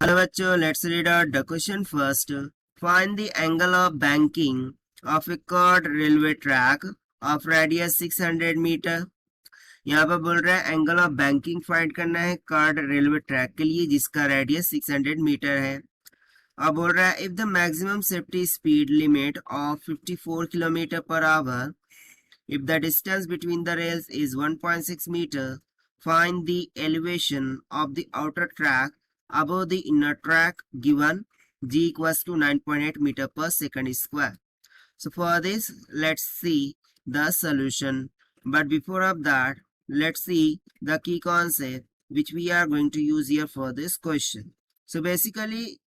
Hello बच्चों, let's read out the question first. Find the angle of banking of a curve railway track of radius 600 metre. यहाँ पर बोल रहा है angle of banking find करना है कर्ड रेलवे ट्रैक के लिए जिसका रेडियस 600 मीटर है. अब बोल रहा है if the maximum safety speed limit of 54 kilometre per hour, if the distance between the rails is 1.6 meter, find the elevation of the outer track above the inner track given g equals to 9.8 meter per second square. So for this, let's see the solution. But before of that, let's see the key concept which we are going to use here for this question. So basically,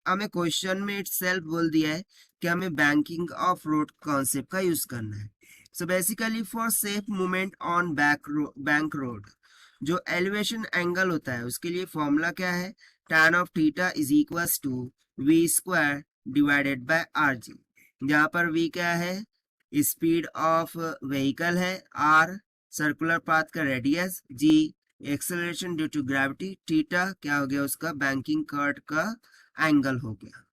हमें question में itself बोल दिया है कि हमें banking of road concept का use करना है. So basically for safe movement on bank road जो एलिवेशन एंगल होता है उसके लिए फॉर्मूला क्या है, tan of theta is equals to v square divided by R G. जहाँ पर v क्या है, स्पीड ऑफ व्हीकल है, r सर्कुलर पाथ का रेडियस, g acceleration due to gravity, theta क्या हो गया उसका बैंकिंग कर्व का एंगल हो गया.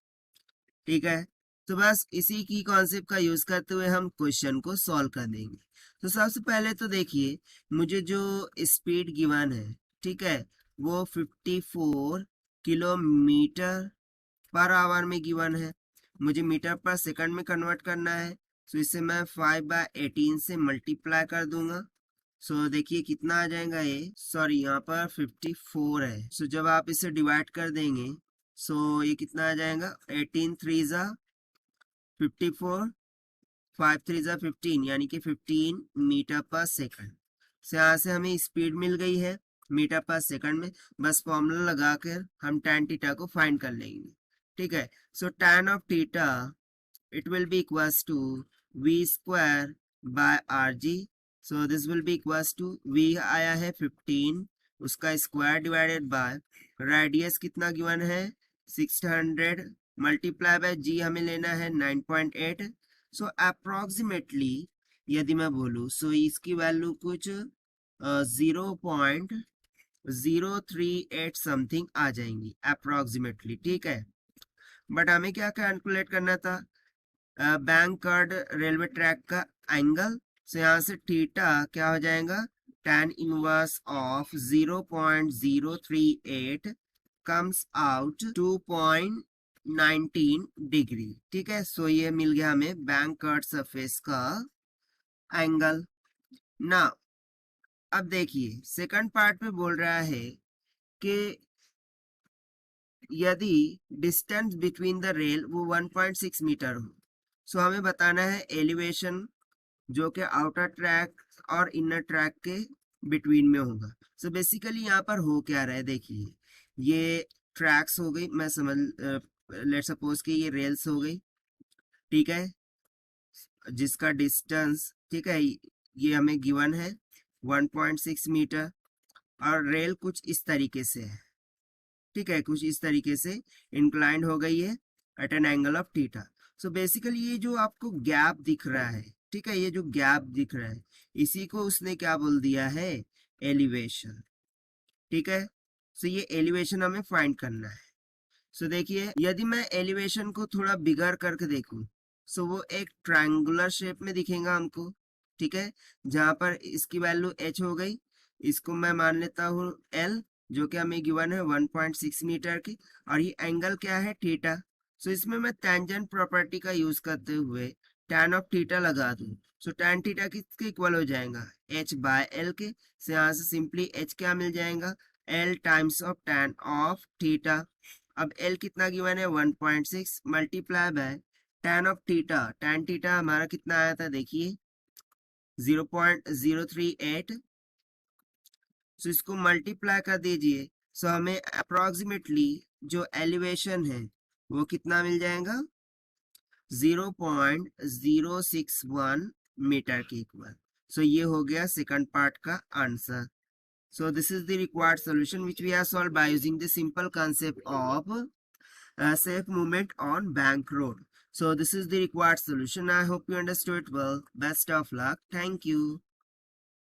ठीक है, तो बस इसी की कॉन्सेप्ट का यूज करते हुए हम क्वेश्चन को सॉल्व कर देंगे. तो सबसे पहले तो देखिए मुझे जो स्पीड गिवन है, ठीक है, वो 54 किलोमीटर पर आवर में गिवन है. मुझे मीटर पर सेकंड में कन्वर्ट करना है, तो इसे मैं 5/18 से मल्टीप्लाई कर दूंगा. सो देखिए कितना आ जाएगा ये, सॉरी यहाँ पर 54 है. सो जब आप इसे डिवाइड कर देंगे सो ये कितना आ जाएगा, 18 3 जा 54, 5 3 जा 15 यानी कि 15 मीटर पर सेकंड. से यहाँ से हमें स्पीड मिल गई है मीटर पर सेकंड में. बस फॉर्मूला लगाकर हम tan थीटा को फाइंड कर लेंगे. ठीक है, so tan of theta it will be equals to v square by R G. So this will be equals to v आया है 15, उसका स्क्वायर डिवाइडेड बाय रेडियस कितना गिवन है 600 मल्टीप्लाई बाय जी हमें लेना है 9.8. सो अप्रोक्सीमेटली यदि मैं बोलूँ सो इसकी वैल्यू कुछ 0.038 समथिंग आ जाएंगी अप्रोक्सीमेटली. ठीक है, बट हमें क्या कैलकुलेट करना था, बैंक कार्ड रेलवे ट्रैक का एंगल. सो यहाँ से थीटा क्या हो जाएगा, tan inverse of 0.038 comes out 2.19 degree. ठीक है, सो ये मिल गया हमें बैंक कर्व सरफेस का एंगल. ना अब देखिए सेकंड पार्ट पे बोल रहा है कि यदि डिस्टेंस बिटवीन द रेल वो 1.6 मीटर हो, सो हमें बताना है एलिवेशन जो कि आउटर ट्रैक और इनर ट्रैक के बिटवीन में होगा. सो बेसिकली यहाँ पर हो क्या रहा है, देखिए ये ट्रैक्स हो गई, मैं समझ लेट सपोज कि ये रेल्स हो गई. ठीक है, जिसका डिस्टेंस, ठीक है, ये हमें गिवन है 1.6 मीटर और रेल कुछ इस तरीके से है. ठीक है, कुछ इस तरीके से इंक्लाइंड हो गई है at an angle of theta. So basically ये जो आपको गैप दिख रहा है, ठीक है, ये जो गैप दिख रहा है इसी को उसने क्या बोल दिया है, एलिवेशन. ठीक है, सो ये एलिवेशन हमें फाइंड करना है. सो देखिए यदि मैं एलिवेशन को थोड़ा बिगर करके देखूं सो वो एक ट्रायंगुलर शेप में दिखेगा हमको. ठीक है, जहां पर इसकी वैल्यू h हो गई, इसको मैं मान लेता हूँ l जो कि हमें गिवन है 1.6 मीटर की, और ये एंगल क्या है थीटा. सो इसमें मैं टेंजेंट प्रॉपर्टी का यूज करते हुए tan ऑफ थीटा लगा दूं. सो tan थीटा किसके इक्वल हो जाएगा, h बाय l के. से यहाँ से सिंपली h क्या मिल जाएगा, l times of tan of theta. अब l कितना गिवन है 1.6 multiply by tan of theta. tan theta हमारा कितना आया था देखिए 0.038. सो इसको मल्टीप्लाई कर दीजिए. सो हमें अप्रोक्सीमेटली जो एलिवेशन है वो कितना मिल जाएगा 0.061 मीटर के इक्वल. सो ये हो गया सेकंड पार्ट का answer. So this is the required solution which we have solved by using the simple concept of safe movement on bank road. So this is the required solution. I hope you understood well. Best of luck. Thank you.